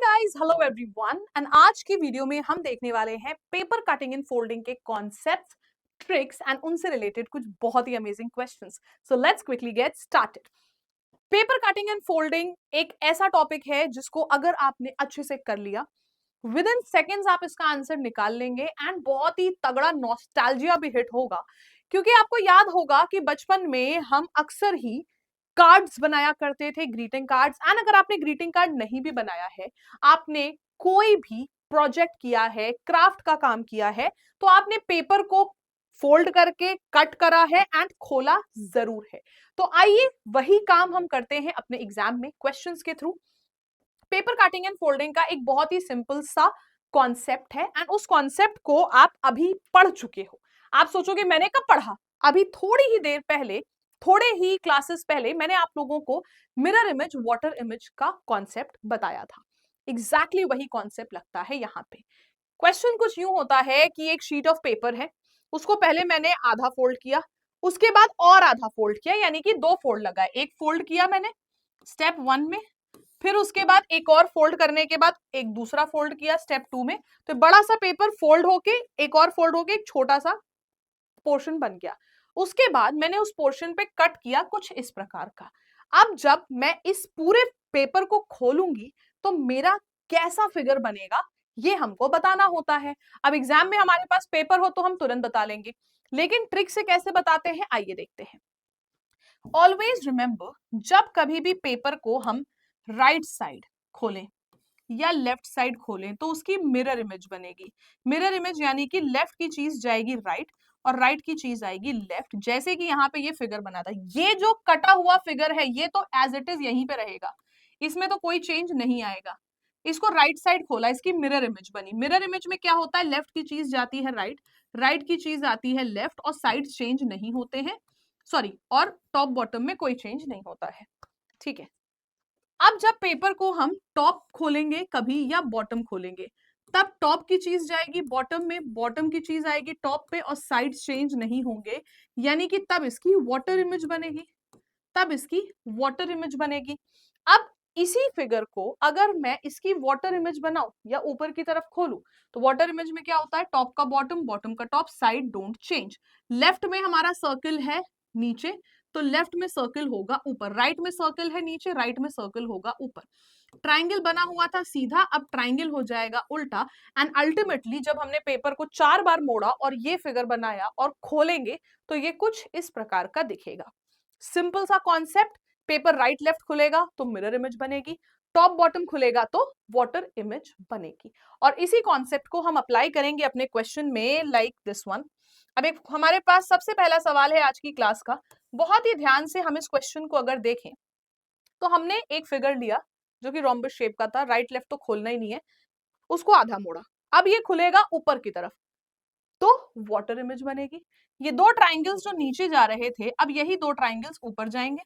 Guys, hello everyone and आज की video में हम देखने वाले हैं पेपर कटिंग एंड फोल्डिंग के कॉन्सेप्ट्स, ट्रिक्स एंड उनसे रिलेटेड कुछ बहुत ही amazing questions. So let's quickly get started. Paper cutting and folding एक ऐसा टॉपिक है जिसको अगर आपने अच्छे से कर लिया, विद इन सेकेंड्स आप इसका आंसर निकाल लेंगे एंड बहुत ही तगड़ा नॉस्टैल्जिया भी हिट होगा। क्योंकि आपको याद होगा कि बचपन में हम अक्सर ही कार्ड्स बनाया करते थे, ग्रीटिंग कार्ड्स। एंड अगर आपने ग्रीटिंग कार्ड नहीं भी बनाया है, आपने कोई भी प्रोजेक्ट किया है, क्राफ्ट का काम किया है, तो आपने पेपर को फोल्ड करके कट करा है एंड खोला जरूर है। तो आइए वही काम हम करते हैं अपने एग्जाम में क्वेश्चंस के through. Paper cutting and folding का एक बहुत ही सिंपल सा कॉन्सेप्ट है एंड उस कॉन्सेप्ट को आप अभी पढ़ चुके हो। आप सोचोगे मैंने कब पढ़ा? अभी थोड़ी ही देर पहले, थोड़े ही क्लासेस पहले मैंने आप लोगों को मिरर इमेज, वाटर इमेज का कॉन्सेप्ट बताया था। एग्जैक्टली वही कॉन्सेप्ट लगता है यहाँ पे। क्वेश्चन कुछ यूं होता है कि एक शीट ऑफ पेपर है, उसको पहले मैंने आधा फोल्ड किया, उसके बाद और आधा फोल्ड किया, यानी कि दो फोल्ड लगाए। एक फोल्ड किया मैंने स्टेप 1 में, फिर उसके बाद एक और फोल्ड करने के बाद एक दूसरा फोल्ड किया स्टेप 2 में। तो बड़ा सा पेपर फोल्ड होके एक और फोल्ड होके एक छोटा सा पोर्शन बन गया। उसके बाद मैंने उस पोर्शन पे कट किया कुछ इस प्रकार का। अब जब मैं इस पूरे पेपर को खोलूंगी तो मेरा कैसा फिगर बनेगा, ये हमको बताना होता है। अब एग्जाम में हमारे पास पेपर हो तो हम तुरंत बता लेंगे, लेकिन ट्रिक से कैसे बताते हैं आइए देखते हैं। ऑलवेज रिमेंबर, जब कभी भी पेपर को हम राइट साइड खोलें या लेफ्ट साइड खोलें तो उसकी मिरर इमेज बनेगी। मिरर इमेज यानी कि लेफ्ट की चीज जाएगी राइट और राइट की चीज आएगी लेफ्ट। जैसे कि यहाँ पे ये फिगर बना था, ये जो कटा हुआ फिगर है ये तो एज इट इज यहीं पे रहेगा, इसमें तो कोई चेंज नहीं आएगा। इसको राइट साइड खोला, इसकी मिरर इमेज बनी। मिरर इमेज में क्या होता है, लेफ्ट की चीज जाती है राइट, राइट की चीज आती है लेफ्ट और साइड चेंज नहीं होते हैं, सॉरी, और टॉप बॉटम में कोई चेंज नहीं होता है। ठीक है, अब जब पेपर को हम टॉप खोलेंगे कभी या बॉटम खोलेंगे, तब टॉप की चीज जाएगी बॉटम में, बॉटम की चीज आएगी टॉप पे और साइड चेंज नहीं होंगे, यानी कि तब इसकी वाटर इमेज बनेगी, तब इसकी वाटर इमेज बनेगी। अब इसी फिगर को अगर मैं इसकी वाटर इमेज बनाऊं या ऊपर की तरफ खोलूं, तो वाटर इमेज में क्या होता है, टॉप का बॉटम, बॉटम का top, side don't change. Left में हमारा सर्कल है नीचे, तो लेफ्ट में सर्कल होगा ऊपर, राइट में सर्कल है नीचे, राइट में सर्कल होगा ऊपर। ट्राइंगल बना हुआ था सीधा, अब ट्राइंगल हो जाएगा उल्टा। एंड अल्टीमेटली जब हमने पेपर को 4 बार मोड़ा और ये फिगर बनाया और खोलेंगे तो ये कुछ इस प्रकार का दिखेगा। सिंपल सा कॉन्सेप्ट, पेपर राइट लेफ्ट खुलेगा तो मिरर इमेज बनेगी, टॉप बॉटम खुलेगा तो वाटर इमेज बनेगी। और इसी कॉन्सेप्ट को हम अप्लाई करेंगे अपने क्वेश्चन में, लाइक दिस वन। अब एक हमारे पास सबसे पहला सवाल है आज की क्लास का। बहुत ही ध्यान से हम इस क्वेश्चन को अगर देखें तो हमने एक फिगर लिया जो कि रोम्बस शेप का था, राइट लेफ्ट तो खोलना ही नहीं है, उसको आधा मोड़ा, अब ये खुलेगा ऊपर की तरफ तो वाटर इमेज बनेगी। ये दो ट्राइंगल्स जो नीचे जा रहे थे, अब यही दो ट्राइंगल्स ऊपर जाएंगे।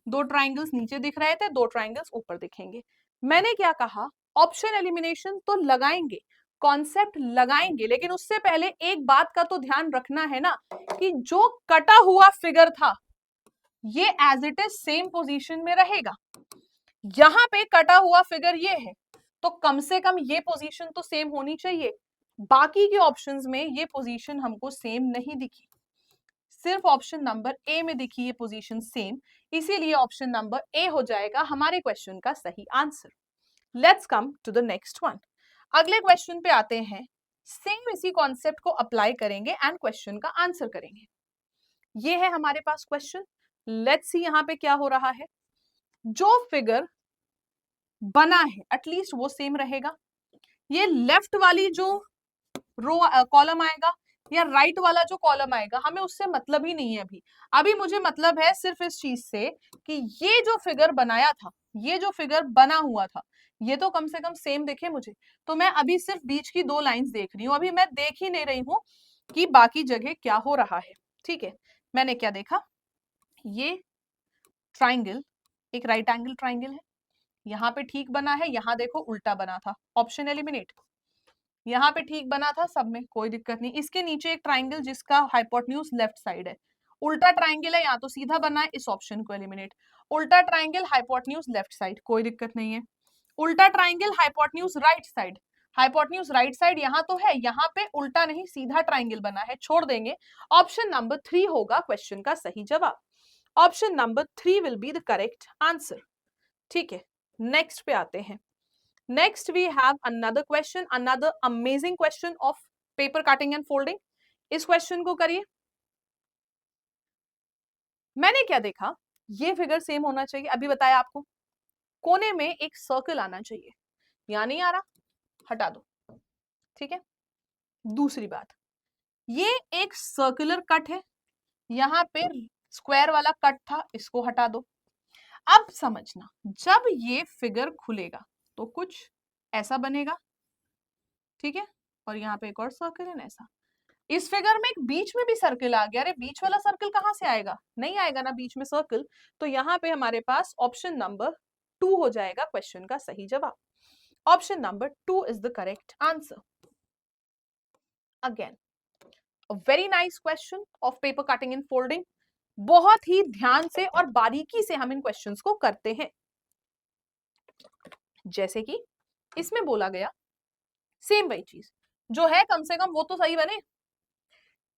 दो ट्राइंगल्स नीचे दिख रहे थे, दो ट्राइंगल्स ऊपर दिखेंगे। मैंने क्या कहा, ऑप्शन एलिमिनेशन तो लगाएंगे, कॉन्सेप्ट लगाएंगे, लेकिन उससे पहले एक बात का तो ध्यान रखना है ना कि जो कटा हुआ फिगर था ये as it is same position में रहेगा। यहां पे कटा हुआ फिगर ये है, तो कम से कम ये पोजीशन तो सेम होनी चाहिए। बाकी के ऑप्शंस में ये पोजीशन हमको सेम नहीं दिखी, सिर्फ ऑप्शन नंबर ए में दिखी ये पोजीशन सेम, इसीलिए ऑप्शन नंबर ए हो जाएगा हमारे क्वेश्चन का सही answer. Let's come to the next one. अगले क्वेश्चन पे आते हैं, सेम इसी कॉन्सेप्ट को अप्लाई करेंगे एंड क्वेश्चन का आंसर करेंगे। ये है हमारे पास क्वेश्चन, लेट्स सी यहाँ पे क्या हो रहा है। जो फिगर बना है एटलीस्ट वो सेम रहेगा। ये लेफ्ट वाली जो रो कॉलम आएगा या राइट वाला जो कॉलम आएगा, हमें उससे मतलब ही नहीं है अभी। अभी मुझे मतलब है सिर्फ इस चीज से कि ये जो फिगर बनाया था, ये जो फिगर बना हुआ था, ये तो कम से कम सेम दिखे मुझे। तो मैं अभी सिर्फ बीच की दो लाइंस देख रही हूँ, अभी मैं देख ही नहीं रही हूँ कि बाकी जगह क्या हो रहा है। ठीक है, मैंने क्या देखा, ये ट्राइंगल एक राइट एंगल ट्राइंगल है, यहाँ पे ठीक बना है, यहाँ देखो उल्टा बना था, ऑप्शन एलिमिनेट। यहाँ पे ठीक बना था, सब में कोई दिक्कत नहीं। इसके नीचे एक ट्राइंगल जिसका हाइपोटेन्यूज लेफ्ट साइड है, उल्टा ट्राइंगल है, यहाँ तो सीधा बना है, इस ऑप्शन को एलिमिनेट। उल्टा ट्राइंगल हाइपोटेन्यूज लेफ्ट साइड, कोई दिक्कत नहीं है। उल्टा triangle, hypotenuse right side, hypotenuse right side यहां तो है, यहां पे उल्टा नहीं सीधा ट्राइंगल बना है, छोड़ देंगे। ऑप्शन नंबर 3 होगा क्वेश्चन का सही जवाब। Option number 3 will be the correct answer. ठीक है, नेक्स्ट पे आते हैं। Next we have another question, another amazing question of paper cutting and folding. इस क्वेश्चन को करिए। मैंने क्या देखा, ये फिगर सेम होना चाहिए, अभी बताया आपको। कोने में एक सर्कल आना चाहिए, यहां नहीं आ रहा, हटा दो। ठीक है, दूसरी बात, ये एक सर्कुलर कट है, यहां पे स्क्वायर वाला कट था, इसको हटा दो। अब समझना, जब ये फिगर खुलेगा तो कुछ ऐसा बनेगा, ठीक है, और यहाँ पे एक और सर्कल है ना ऐसा। इस फिगर में एक बीच में भी सर्कल आ गया, अरे बीच वाला सर्कल कहां से आएगा, नहीं आएगा ना बीच में सर्कल, तो यहाँ पे हमारे पास ऑप्शन नंबर 2 हो जाएगा क्वेश्चन का सही जवाब। Option number 2 is the correct answer. Again a very nice question of paper cutting and folding. बहुत ही ध्यान से और बारीकी से हम इन क्वेश्चंस को करते हैं। जैसे कि इसमें बोला गया, सेम वही चीज जो है, कम से कम वो तो सही बने।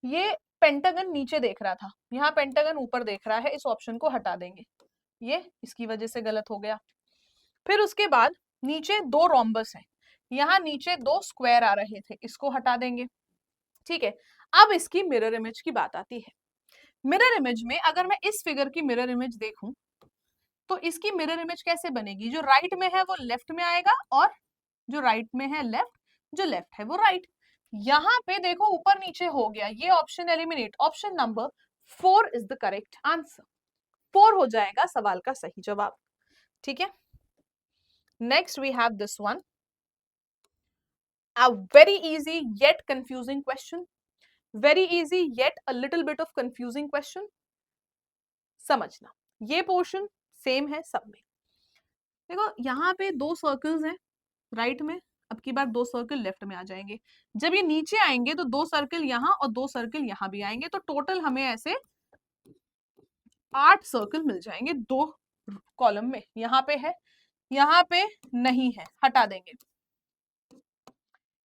ये पेंटागन नीचे देख रहा था, यहाँ पेंटागन ऊपर देख रहा है, इस ऑप्शन को हटा देंगे, ये इसकी वजह से गलत हो गया। फिर उसके बाद नीचे दो रोम्बस है, यहाँ नीचे दो स्क्वायर आ रहे थे, इसको हटा देंगे। ठीक है, अब इसकी मिरर इमेज की बात आती है। मिरर इमेज में अगर मैं इस फिगर की मिरर इमेज देखूं तो इसकी मिरर इमेज कैसे बनेगी, जो राइट में है वो लेफ्ट में आएगा, और जो राइट में है लेफ्ट, जो लेफ्ट है वो राइट। यहां पे देखो ऊपर नीचे हो गया, ये option eliminate, option number 4 is the correct answer. 4 हो जाएगा सवाल का सही जवाब। ठीक है, next we have this one, a very easy yet confusing question, very easy yet a little bit of confusing question. समझना, ये पोर्शन सेम है सब में। देखो यहाँ पे दो सर्कल्स हैं राइट में, अब की बार दो सर्कल लेफ्ट में आ जाएंगे। जब ये नीचे आएंगे तो दो सर्कल यहाँ और दो सर्कल यहाँ भी आएंगे, तो टोटल हमें ऐसे 8 सर्कल मिल जाएंगे दो कॉलम में। यहाँ पे है, यहाँ पे नहीं है, हटा देंगे।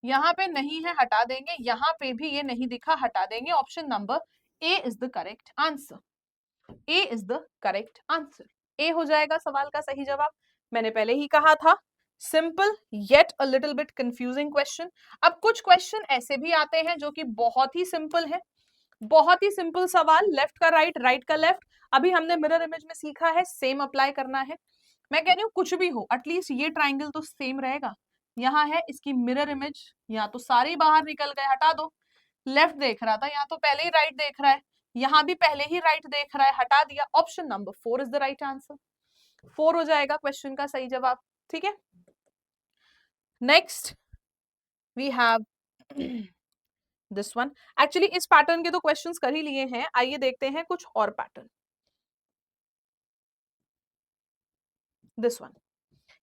यहाँ पे नहीं है, हटा देंगे। यहाँ पे भी ये नहीं दिखा, हटा देंगे। Option number A is the correct answer. A is the correct answer. A हो जाएगा सवाल का सही जवाब। मैंने पहले ही कहा था, simple yet a little bit confusing question. अब कुछ क्वेश्चन ऐसे भी आते हैं जो कि बहुत ही सिंपल है, बहुत ही सिंपल सवाल, लेफ्ट का राइट, राइट का लेफ्ट। अभी हमने मिरर इमेज में सीखा है, सेम अप्लाई करना है। मैं कह रही हूँ कुछ भी हो, एटलीस्ट ये ट्राइंगल तो सेम रहेगा। यहाँ है इसकी मिरर इमेज, यहाँ तो सारे बाहर निकल गए, हटा दो। लेफ्ट देख रहा था, यहाँ तो पहले ही राइट देख रहा है, यहाँ भी पहले ही राइट देख रहा है, हटा दिया। Option number 4 is the right answer. 4 हो जाएगा क्वेश्चन का सही जवाब। ठीक है, next we have this one. Actually इस पैटर्न के तो क्वेश्चंस कर ही लिए हैं, आइए देखते हैं कुछ और पैटर्न। दिस वन,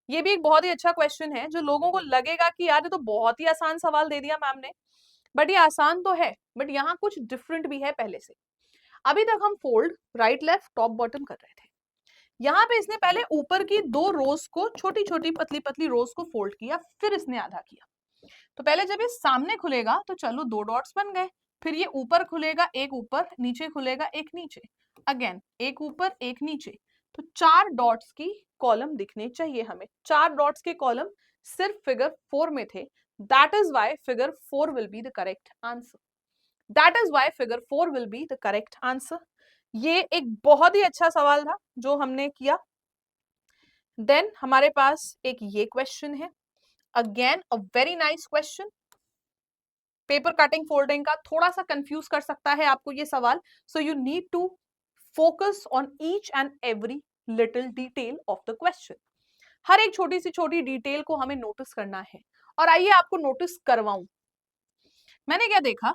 ये भी एक बहुत ही अच्छा क्वेश्चन है, जो लोगों को लगेगा कि यार ये तो बहुत ही आसान सवाल दे दिया मैम ने, बट ये आसान तो है, बट यहाँ कुछ डिफरेंट भी है पहले से। अभी तक हम fold right left top bottom कर रहे थे, यहाँ पे इसने पहले ऊपर की दो रोज को, छोटी छोटी पतली पतली रोज को फोल्ड किया, फिर इसने आधा किया। तो पहले जब ये सामने खुलेगा तो चलो दो डॉट्स बन गए, फिर ये ऊपर खुलेगा, एक ऊपर, नीचे खुलेगा एक नीचे, अगेन एक ऊपर एक नीचे, तो 4 डॉट्स की कॉलम दिखने चाहिए हमें। 4 डॉट्स के कॉलम सिर्फ फिगर 4 में थे, that is why figure 4 will be the correct answer. That is why figure 4 will be the correct answer. ये एक बहुत ही अच्छा सवाल था जो हमने किया। देन हमारे पास एक ये क्वेश्चन है, again a very nice question. Paper cutting folding का थोड़ा सा कंफ्यूज कर सकता है आपको ये सवाल, so you need to focus on each and every little detail of the question. हर एक छोटी सी छोटी डिटेल को हमें नोटिस करना है, और आइए आपको नोटिस करवाऊं। मैंने क्या देखा,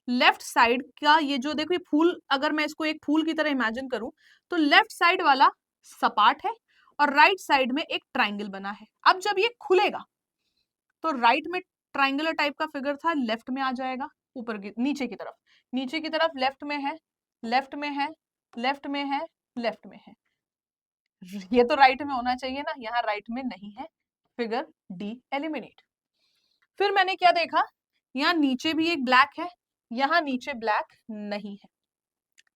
लेफ्ट साइड का ये जो देखो ये फूल, अगर मैं इसको एक फूल की तरह इमेजिन करूं तो लेफ्ट साइड वाला सपाट है और राइट साइड में एक ट्राइंगल बना है। अब जब ये खुलेगा तो राइट में ट्राइंगुलर टाइप का फिगर था, लेफ्ट में आ जाएगा, ऊपर की नीचे की तरफ, नीचे की तरफ लेफ्ट में है, लेफ्ट में है, लेफ्ट में है, लेफ्ट में है। ये तो राइट में होना चाहिए ना, यहाँ राइट में नहीं है, फिगर डी एलिमिनेट। फिर मैंने क्या देखा, यहाँ नीचे भी एक ब्लैक है, यहाँ नीचे ब्लैक नहीं है,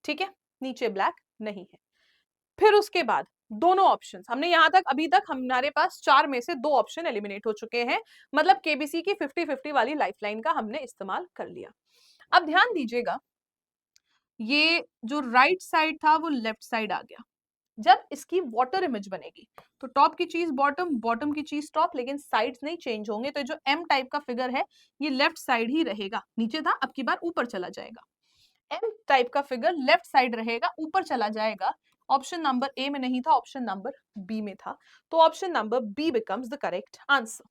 ठीक है, नीचे ब्लैक नहीं है। फिर उसके बाद दोनों ऑप्शंस हमने यहां तक, अभी तक हमारे पास 4 में से 2 ऑप्शन एलिमिनेट हो चुके हैं, मतलब केबीसी की 50-50 वाली लाइफलाइन का हमने इस्तेमाल कर लिया। अब ध्यान दीजिएगा, ये जो राइट साइड था वो लेफ्ट साइड आ गया। जब इसकी वाटर इमेज बनेगी तो टॉप की चीज बॉटम, बॉटम की चीज टॉप, लेकिन साइड्स नहीं चेंज होंगे, तो जो एम टाइप का फिगर है ये लेफ्ट साइड ही रहेगा, नीचे था अब की बार ऊपर चला जाएगा। एम टाइप का फिगर लेफ्ट साइड रहेगा, ऊपर चला जाएगा। ऑप्शन नंबर ए में नहीं था, ऑप्शन नंबर बी में था, तो option number B becomes the correct answer.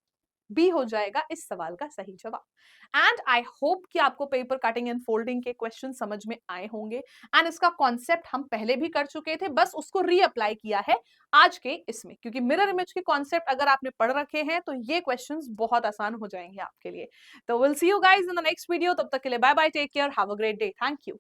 B हो जाएगा इस सवाल का सही जवाब। एंड आई होप कि आपको पेपर कटिंग एंड फोल्डिंग के क्वेश्चन समझ में आए होंगे। एंड इसका कॉन्सेप्ट हम पहले भी कर चुके थे, बस उसको रीअप्लाई किया है आज के इसमें, क्योंकि मिरर इमेज के कॉन्सेप्ट अगर आपने पढ़ रखे हैं तो ये क्वेश्चंस बहुत आसान हो जाएंगे आपके लिए। तो will see you guys in the next video, तब तक के लिए bye bye, take care, have a great day, thank you.